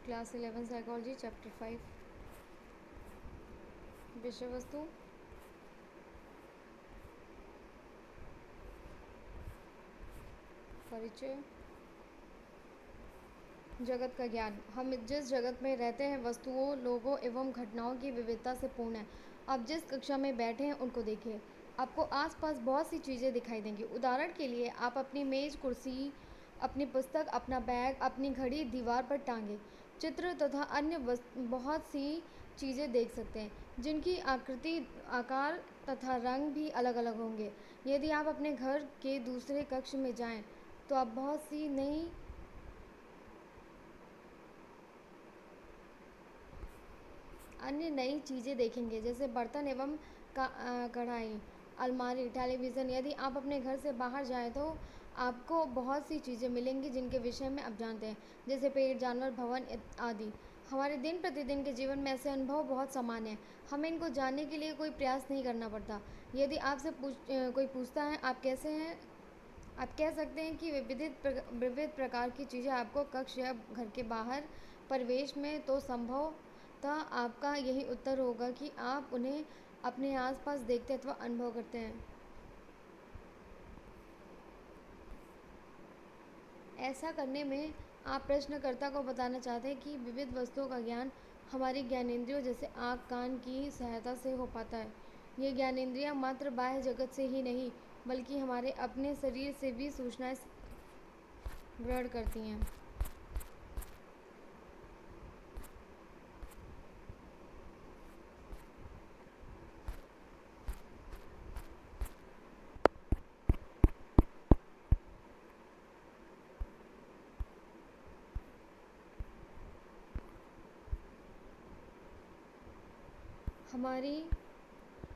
Class 11 psychology chapter 5 विषय वस्तु परिचय। जगत का ज्ञान। हम जिस जगत में रहते हैं वस्तुओं, लोगों एवं घटनाओं की विविधता से पूर्ण है। आप जिस कक्षा में बैठे हैं उनको देखिए, आपको आसपास बहुत सी चीज़ें दिखाई देंगी। उदाहरण के लिए आप अपनी मेज, कुर्सी, अपनी पुस्तक, अपना बैग, अपनी घड़ी दीवार पर टांगे चित्र तथा अन्य बहुत सी चीज़ें देख सकते हैं जिनकी आकृति, आकार तथा रंग भी अलग अलग होंगे। यदि आप अपने घर के दूसरे कक्ष में जाएं तो आप बहुत सी नई चीज़ें देखेंगे, जैसे बर्तन एवं कढ़ाई, अलमारी, टेलीविज़न। यदि आप अपने घर से बाहर जाएं तो आपको बहुत सी चीज़ें मिलेंगी जिनके विषय में आप जानते हैं, जैसे पेड़, जानवर, भवन आदि। हमारे दिन प्रतिदिन के जीवन में ऐसे अनुभव बहुत सामान्य हैं। हमें इनको जानने के लिए कोई प्रयास नहीं करना पड़ता। यदि आपसे कोई पूछता है आप कैसे हैं, आप कह सकते हैं कि विविध प्रकार की चीज़ें आपको कक्ष या घर के बाहर परिवेश में, तो संभवतः आपका यही उत्तर होगा कि आप उन्हें अपने आसपास देखते अथवा अनुभव करते हैं। ऐसा करने में आप प्रश्नकर्ता को बताना चाहते हैं कि विविध वस्तुओं का ज्ञान हमारी ज्ञानेंद्रियों जैसे आँख, कान की सहायता से हो पाता है। ये ज्ञानेंद्रियाँ मात्र बाह्य जगत से ही नहीं बल्कि हमारे अपने शरीर से भी सूचनाएं ग्रहण करती हैं। हमारी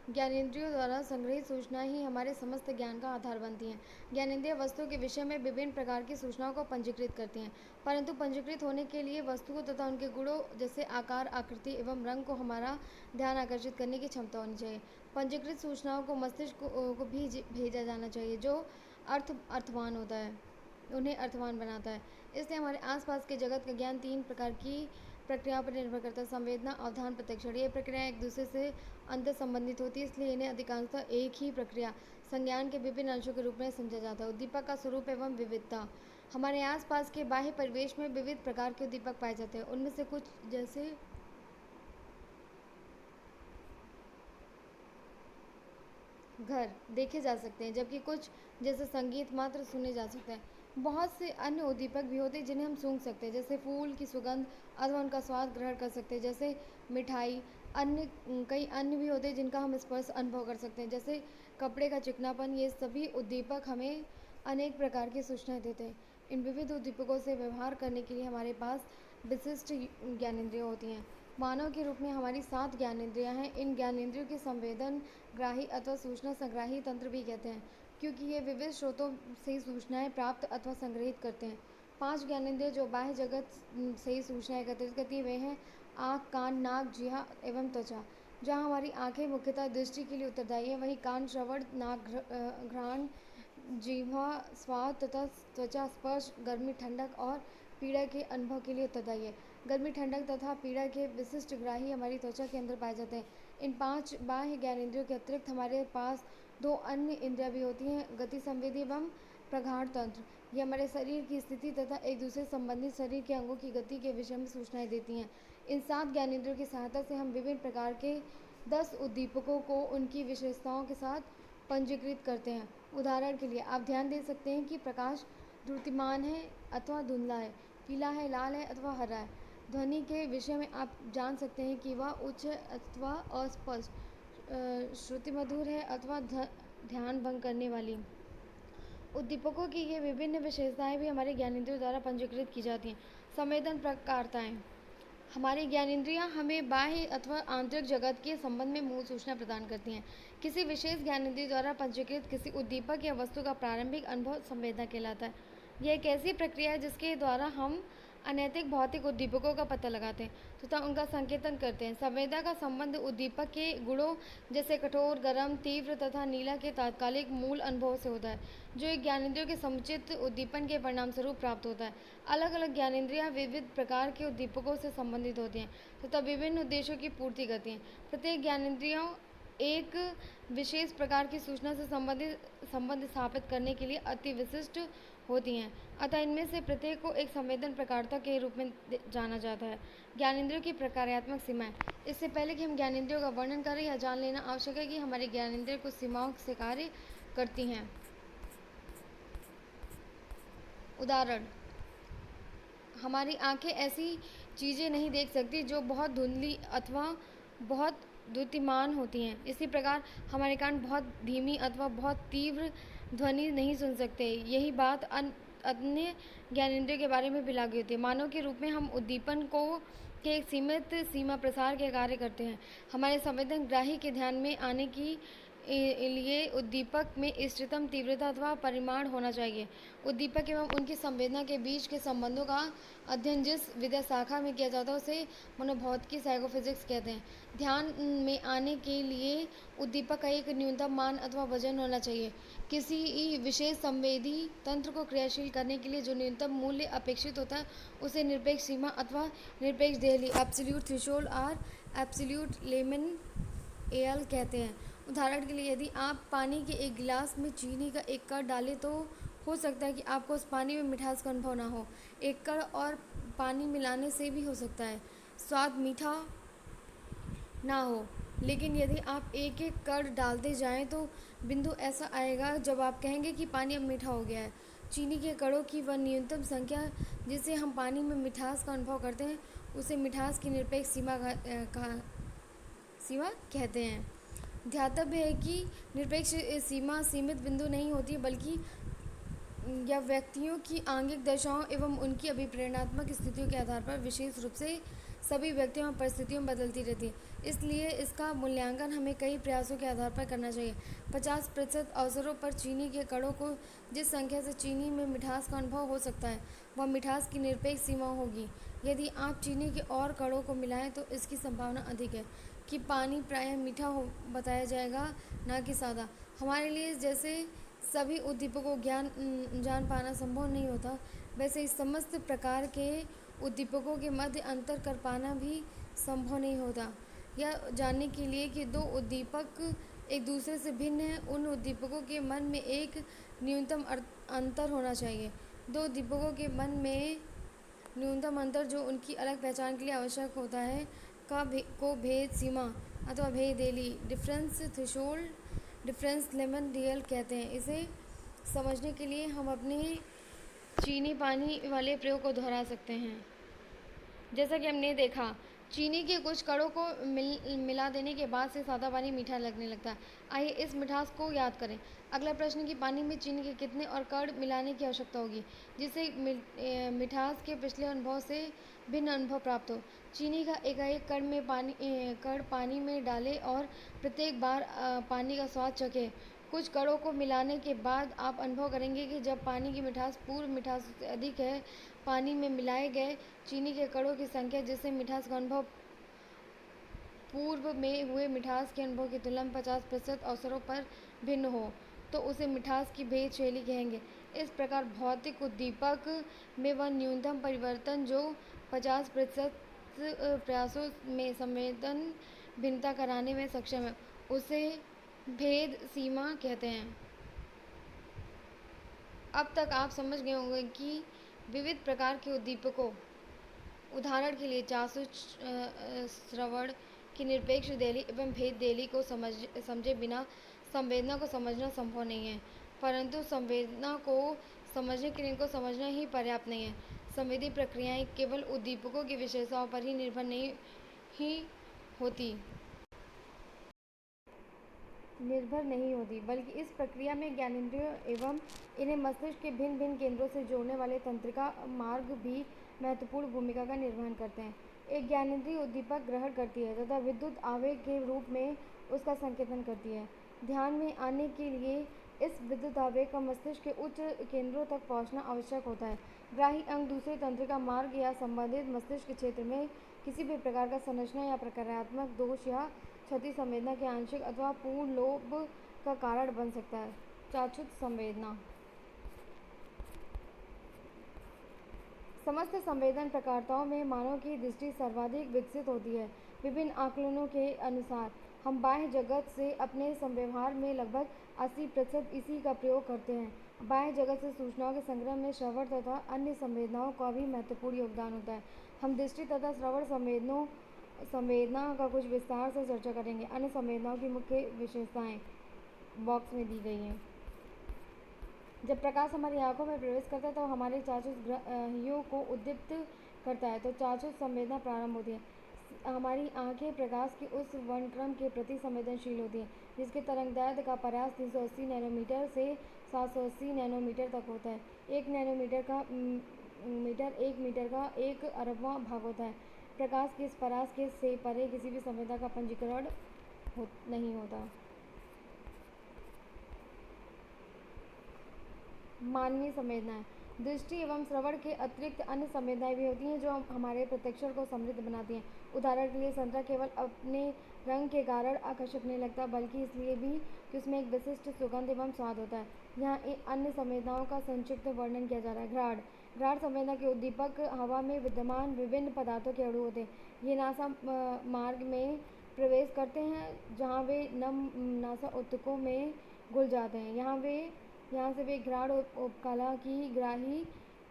ज्ञानेंद्रियों द्वारा संग्रहित सूचनाएं ही हमारे समस्त ज्ञान का आधार बनती हैं। ज्ञानेंद्रिय वस्तुओं के विषय में विभिन्न प्रकार की सूचनाओं को पंजीकृत करती हैं, परंतु पंजीकृत होने के लिए वस्तुओं तथा उनके गुणों जैसे आकार, आकृति एवं रंग को हमारा ध्यान आकर्षित करने की क्षमता होनी चाहिए। पंजीकृत सूचनाओं को मस्तिष्क को भी भेजा जाना चाहिए, जो अर्थवान होता है, उन्हें अर्थवान बनाता है। इसलिए हमारे आसपास के जगत का ज्ञान 3 प्रकार की प्रक्रियाओं पर निर्भर करता है: संवेदना, अवधान, प्रत्यक्षण। ये प्रक्रियाएं एक दूसरे से अंतर संबंधित होती है, इसलिए इन्हें अधिकांशतः एक ही प्रक्रिया संज्ञान के विभिन्न अंशों के रूप में समझा जाता है। उद्दीपक का स्वरूप एवं विविधता। हमारे आसपास के बाह्य परिवेश में विविध प्रकार के उद्दीपक पाए जाते हैं। उनमें से कुछ जैसे घर देखे जा सकते हैं, जबकि कुछ जैसे संगीत मात्र सुने जा सकते हैं। बहुत से अन्य उद्दीपक भी होते हैं जिन्हें हम सूंघ सकते हैं, जैसे फूल की सुगंध अथवा उनका स्वाद ग्रहण कर सकते हैं, जैसे मिठाई। अन्य कई अन्य भी होते हैं जिनका हम स्पर्श अनुभव कर सकते हैं, जैसे कपड़े का चिकनापन। ये सभी उद्दीपक हमें अनेक प्रकार की सूचनाएं देते हैं। इन विविध उद्दीपकों से व्यवहार करने के लिए हमारे पास विशिष्ट ज्ञानेंद्रियाँ होती हैं। मानव के रूप में हमारी 7 ज्ञानेंद्रियाँ हैं। इन ज्ञानेंद्रियों की संवेदन ग्राही अथवा सूचना संग्राही तंत्र भी कहते हैं, क्योंकि ये विविध स्रोतों से सूचनाएं प्राप्त अथवा संग्रहित करते हैं। 5 ज्ञानेंद्रिय जो बाह्य जगत से सूचनाएं एकत्रित करती हैं वे हैं आँख, कान, नाक, जिह्वा एवं त्वचा। जहाँ हमारी आँखें मुख्यतः दृष्टि के लिए उत्तरदायी है, वहीं कान श्रवण, नाक घ्राण, जिह्वा स्वाद तथा त्वचा स्पर्श, गर्मी, ठंडक और पीड़ा के अनुभव के लिए उत्तरदायी है। गर्मी, ठंडक तथा पीड़ा के विशिष्ट ग्राही हमारी त्वचा के अंदर पाए जाते हैं। इन 5 बाह्य ज्ञानेंद्रियों के अतिरिक्त हमारे पास 2 अन्य इंद्रियाँ भी होती हैं: गति संवेदी एवं प्रगाढ़ तंत्र। ये हमारे शरीर की स्थिति तथा एक दूसरे संबंधित शरीर के अंगों की गति के विषय में सूचनाएं देती हैं। इन 7 ज्ञानेंद्रियों की सहायता से हम विभिन्न प्रकार के 10 उद्दीपकों को उनकी विशेषताओं के साथ पंजीकृत करते हैं। उदाहरण के लिए आप ध्यान दे सकते हैं कि प्रकाश द्युतिमान है अथवा धुंधला है, पीला है, लाल है अथवा हरा है। ध्वनि के विषय में आप जान सकते हैं कि वह उच्च अथवा अस्पष्ट, श्रुतिमधुर है अथवा ध्यान भंग करने वाली। उद्दीपकों की ये विभिन्न विशेषताएं भी हमारे ज्ञानेंद्रियों द्वारा पंजीकृत की जाती हैं। संवेदन प्रकारताएं। हमारी ज्ञानेंद्रियां हमें बाह्य अथवा आंतरिक जगत के संबंध में मूल सूचना प्रदान करती हैं। किसी विशेष ज्ञानेंद्रिय द्वारा पंजीकृत किसी उद्दीपक या वस्तु का प्रारंभिक अनुभव संवेदना कहलाता है। यह एक ऐसी प्रक्रिया है जिसके द्वारा हम अनैतिक भौतिक उद्दीपकों का पता लगाते हैं तथा उनका संकेतन करते हैं। संवेदना का संबंध उद्दीपक के गुणों जैसे कठोर, गर्म, तीव्र तथा नीला के तात्कालिक मूल अनुभव से होता है, जो एक ज्ञानेंद्रियों के समुचित उद्दीपन के परिणामस्वरूप प्राप्त होता है। अलग अलग ज्ञानेंद्रियाँ विविध प्रकार के उद्दीपकों से संबंधित होती हैं तथा विभिन्न उद्देश्यों की पूर्ति करती हैं। प्रत्येक ज्ञानेंद्रियों एक विशेष प्रकार की सूचना से संबंध स्थापित करने के लिए अति विशिष्ट होती हैं, अतः इनमें से प्रत्येक को एक संवेदन प्रकारता के रूप में जाना जाता है। ज्ञानेंद्रियों की प्रकार्यात्मक सीमाएं। इससे पहले कि हम ज्ञानेंद्रियों का वर्णन करें, यह जान लेना आवश्यक है कि हमारी ज्ञानेंद्रिय कुछ सीमाओं से कार्य करती हैं। उदाहरण, हमारी आंखें ऐसी चीज़ें नहीं देख सकती जो बहुत धुंधली अथवा बहुत द्युतिमान होती हैं। इसी प्रकार हमारे कान बहुत धीमी अथवा बहुत तीव्र ध्वनि नहीं सुन सकते। यही बात अन्य ज्ञानेंद्रियों के बारे में भी लागू होती है। मानव के रूप में हम उद्दीपन को के एक सीमित सीमा प्रसार के कार्य करते हैं। हमारे संवेदन ग्राही के ध्यान में आने की लिए उद्दीपक में इष्टतम तीव्रता अथवा परिमाण होना चाहिए। उद्दीपक एवं उनकी संवेदना के बीच के संबंधों का अध्ययन जिस विद्या शाखा में किया जाता है उसे मनोभौतिकी साइकोफिजिक्स कहते हैं। ध्यान में आने के लिए उद्दीपक का एक न्यूनतम मान अथवा वजन होना चाहिए। किसी विशेष संवेदी तंत्र को क्रियाशील करने के लिए जो न्यूनतम मूल्य अपेक्षित होता है उसे निरपेक्ष सीमा अथवा निरपेक्ष देहली एब्सोल्यूट थ्रेशोल्ड और एब्सोल्यूट लेमन एल कहते हैं। उदाहरण के लिए, यदि आप पानी के एक गिलास में चीनी का एक कण डालें तो हो सकता है कि आपको उस पानी में मिठास का अनुभव ना हो। एक कण और पानी मिलाने से भी हो सकता है स्वाद मीठा ना हो, लेकिन यदि आप एक एक कण डालते जाएं तो बिंदु ऐसा आएगा जब आप कहेंगे कि पानी अब मीठा हो गया है। चीनी के कणों की वह न्यूनतम संख्या जिससे हम पानी में मिठास का अनुभव करते हैं उसे मिठास की निरपेक्ष सीमा कहते हैं। ध्यातव्य है कि निरपेक्ष सीमा सीमित बिंदु नहीं होती बल्कि यह व्यक्तियों की आंगिक दशाओं एवं उनकी अभिप्रेरणात्मक स्थितियों के आधार पर विशेष रूप से सभी व्यक्तियों और परिस्थितियों में बदलती रहती है। इसलिए इसका मूल्यांकन हमें कई प्रयासों के आधार पर करना चाहिए। 50% अवसरों पर चीनी के कणों को जिस संख्या से चीनी में मिठास का अनुभव हो सकता है वह मिठास की निरपेक्ष सीमा होगी। यदि आप चीनी के और कणों को मिलाएं तो इसकी संभावना अधिक है कि पानी प्रायः मीठा हो बताया जाएगा, ना कि सादा। हमारे लिए जैसे सभी उद्दीपकों को जान पाना संभव नहीं होता, वैसे इस समस्त प्रकार के उद्दीपकों के मध्य अंतर कर पाना भी संभव नहीं होता। यह जानने के लिए कि दो उद्दीपक एक दूसरे से भिन्न हैं, उन उद्दीपकों के मन में एक न्यूनतम अंतर होना चाहिए। दो उद्दीपकों के मन में न्यूनतम अंतर जो उनकी अलग पहचान के लिए आवश्यक होता है को भेद सीमा अथवा भेद देली difference threshold difference limen DL कहते हैं। इसे समझने के लिए हम अपने चीनी पानी वाले प्रयोग को दोहरा सकते हैं। जैसा कि हमने देखा, चीनी के कुछ कणों को मिला देने के बाद से सादा पानी मीठा लगने लगता है। आइए इस मिठास को याद करें। अगला प्रश्न कि पानी में चीनी के कितने और कण मिलाने की आवश्यकता होगी जिससे मिठास के पिछले अनुभव से भिन्न अनुभव प्राप्त हो। चीनी का एकाएक कण पानी में डालें और प्रत्येक बार पानी का स्वाद चखें। कुछ कणों को मिलाने के बाद आप अनुभव करेंगे कि जब पानी की मिठास पूर्व मिठास से अधिक है, पानी में मिलाए गए चीनी के कणों की संख्या जिससे मिठास का अनुभव पूर्व में हुए मिठास के अनुभव की तुलना में 50% अवसरों पर भिन्न हो, तो उसे मिठास की भेद शैली कहेंगे। इस प्रकार भौतिक उद्दीपक में वह न्यूनतम परिवर्तन जो 50% प्रयासों में संवेदन भिन्नता कराने में सक्षम है उसे भेद सीमा कहते हैं। अब तक आप समझ गए होंगे कि विविध प्रकार के उद्दीपकों, उदाहरण के लिए चाक्षु श्रवण की निरपेक्ष देहली एवं भेद देहली को समझे बिना संवेदना को समझना संभव नहीं है, परंतु संवेदना को समझने के लिए इनको समझना ही पर्याप्त नहीं है। संवेदी प्रक्रियाएं केवल उद्दीपकों की विशेषताओं पर ही निर्भर नहीं होती, बल्कि इस प्रक्रिया में ज्ञानेंद्रियों एवं इन्हें मस्तिष्क के भिन्न भिन्न केंद्रों से जोड़ने वाले तंत्रिका मार्ग भी महत्वपूर्ण भूमिका का निर्वहन करते हैं। एक ज्ञानेंद्रिय उद्दीपक ग्रहण करती है तथा विद्युत आवेग के रूप में उसका संकेतन करती है। ध्यान में आने के लिए इस विद्युत आवेग का मस्तिष्क के उच्च केंद्रों तक पहुंचना आवश्यक होता है। ग्राही अंग दूसरे तंत्रिका मार्ग या संबंधित मस्तिष्क के क्षेत्र में किसी भी प्रकार का संरचना या प्रक्रियात्मक दोष या क्षति संवेदना के आंशिक अथवा पूर्ण लोप का कारण बन सकता है। चाक्षुष संवेदना समस्त संवेदन प्रकारताओं में मानव की दृष्टि सर्वाधिक विकसित होती है। विभिन्न आकलनों के अनुसार हम बाह्य जगत से अपने व्यवहार में लगभग 80% इसी का प्रयोग करते हैं। बाह्य जगत से सूचनाओं के संग्रह में श्रवण तथा अन्य संवेदनाओं का भी महत्वपूर्ण योगदान होता है। हम दृष्टि तथा श्रवण संवेदना का कुछ विस्तार से चर्चा करेंगे। अन्य संवेदनाओं की मुख्य विशेषताएं बॉक्स में दी गई हैं। जब प्रकाश हमारी आंखों में प्रवेश करता है तो हमारे चाक्षुष ग्रहियों को उद्दीप्त करता है तो चाक्षुष संवेदना प्रारंभ होती है। हमारी आंखें प्रकाश के उस वर्णक्रम के प्रति संवेदनशील होती हैं जिसके तरंगदैर्ध्य का प्रयास 380 नैनोमीटर से 780 नैनोमीटर तक होता है। एक मीटर का 1 अरबवां भाग होता है। प्रकाश के इस परास के से परे किसी भी संवेदना का पंजीकरण नहीं होता। मानवीय संवेदनाएं दृष्टि एवं श्रवण के अतिरिक्त अन्य संवेदनाएं भी होती हैं जो हमारे प्रत्यक्षण को समृद्ध बनाती हैं। उदाहरण के लिए संतरा केवल अपने रंग के कारण आकर्षक नहीं लगता बल्कि इसलिए भी कि उसमें एक विशिष्ट सुगंध एवं स्वाद होता है। यहाँ अन्य संवेदनाओं का संक्षिप्त वर्णन किया जा रहा है। घ्राण घ्राण संवेदना के उद्दीपक हवा में विद्यमान विभिन्न पदार्थों के अणु होते हैं। ये नासा मार्ग में प्रवेश करते हैं जहाँ वे नम नासा ऊतकों में घुल जाते हैं। यहाँ से वे घ्राण उपकला की ग्राही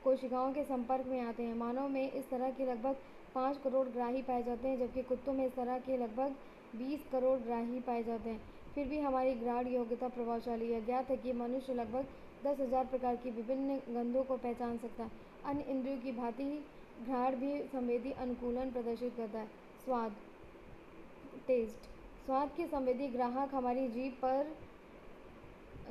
कोशिकाओं के संपर्क में आते हैं। मानव में इस तरह के लगभग 5 करोड़ ग्राही पाए जाते हैं जबकि कुत्तों में इस तरह के लगभग 20 करोड़ ग्राही पाए जाते हैं। फिर भी हमारी घ्राण योग्यता प्रभावशाली है। ज्ञात है कि मनुष्य लगभग 10,000 प्रकार की विभिन्न गंधों को पहचान सकता है। अन्य इंद्रियों की भांति घ्राण भी संवेदी अनुकूलन प्रदर्शित करता है। स्वाद टेस्ट स्वाद के संवेदी ग्राहक हमारी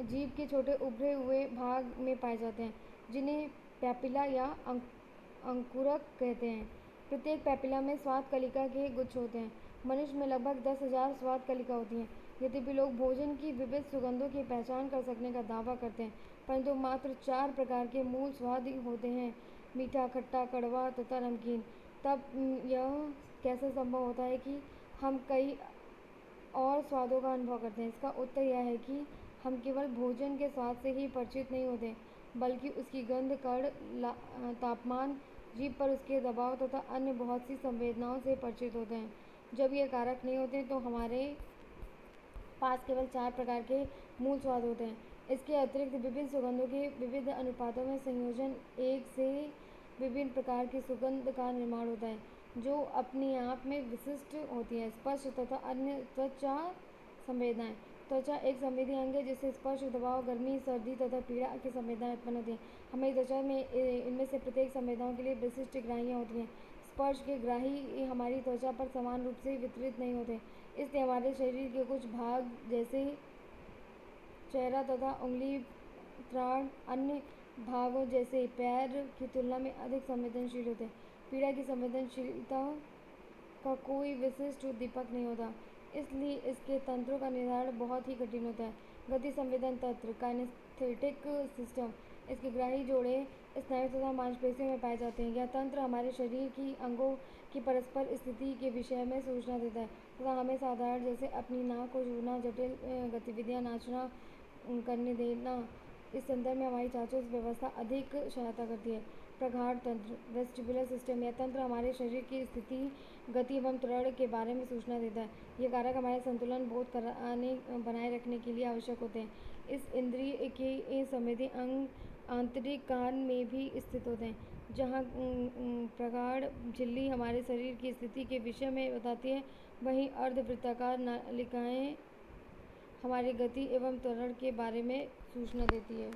जीभ के छोटे उभरे हुए भाग में पाए जाते हैं जिन्हें पैपिला या अंकुरक कहते हैं। प्रत्येक पैपिला में स्वाद कलिका के गुच्छ होते हैं। मनुष्य में लगभग 10,000 स्वाद कलिका होती हैं। यद्यपि लोग भोजन की विविध सुगंधों की पहचान कर सकने का दावा करते हैं परंतु मात्र 4 प्रकार के मूल स्वाद होते हैं, मीठा, खट्टा, कड़वा तथा नमकीन। तब यह कैसे संभव होता है कि हम कई और स्वादों का अनुभव करते हैं? इसका उत्तर यह है कि हम केवल भोजन के स्वाद से ही परिचित नहीं होते बल्कि उसकी गंध, कण, तापमान, जीभ पर उसके दबाव तथा अन्य बहुत सी संवेदनाओं से परिचित होते हैं। जब ये कारक नहीं होते तो हमारे पास केवल 4 प्रकार के मूल स्वाद होते हैं। इसके अतिरिक्त विभिन्न सुगंधों के विविध अनुपातों में संयोजन एक से विभिन्न प्रकार की सुगंध का निर्माण होता है जो अपने आप में विशिष्ट होती है। स्पर्श तथा अन्य त्वचा संवेदनाएं त्वचा एक संवेदी अंग है जिससे स्पर्श, दबाव, गर्मी, सर्दी तथा पीड़ा की संवेदनाएं उत्पन्न होती हैं। हमारी त्वचा में इनमें से प्रत्येक संवेदनाओं के लिए विशिष्ट ग्राहियाँ होती हैं। स्पर्श के ग्राही हमारी त्वचा पर समान रूप से वितरित नहीं होते, इसलिए हमारे शरीर के कुछ भाग जैसे चेहरा तथा उंगली प्राण अन्य भागों जैसे पैर की तुलना में अधिक संवेदनशील होते हैं। पीड़ा की संवेदनशीलता का कोई विशिष्ट उद्दीपक नहीं होता, इसलिए इसके तंत्रों का निर्धारण बहुत ही कठिन होता है। गति संवेदन तंत्र काइनेस्थेटिक सिस्टम इसके ग्राही जोड़े स्नायु तथा मांसपेशियों में पाए जाते हैं। यह तंत्र हमारे शरीर की अंगों की परस्पर स्थिति के विषय में सूचना देता है तथा हमें साधारण जैसे अपनी नाक को छूना, जटिल गतिविधियाँ, नाचना, करने देना इस संदर्भ में हमारी चाक्षुष व्यवस्था अधिक सहायता करती है। प्रगाढ़ तंत्र वेस्टिबुलर सिस्टम यह तंत्र हमारे शरीर की स्थिति, गति एवं त्वरण के बारे में सूचना देता है। ये कारक हमारे संतुलन बोध बनाए रखने के लिए आवश्यक होते हैं। इस इंद्रिय के संवेदी अंग आंतरिक कान में भी स्थित होते हैं जहाँ प्रगाढ़ झिल्ली हमारे शरीर की स्थिति के विषय में बताती है, वहीं अर्धवृत्ताकार नालिकाएँ हमारी गति एवं त्वरण के बारे में सूचना देती है।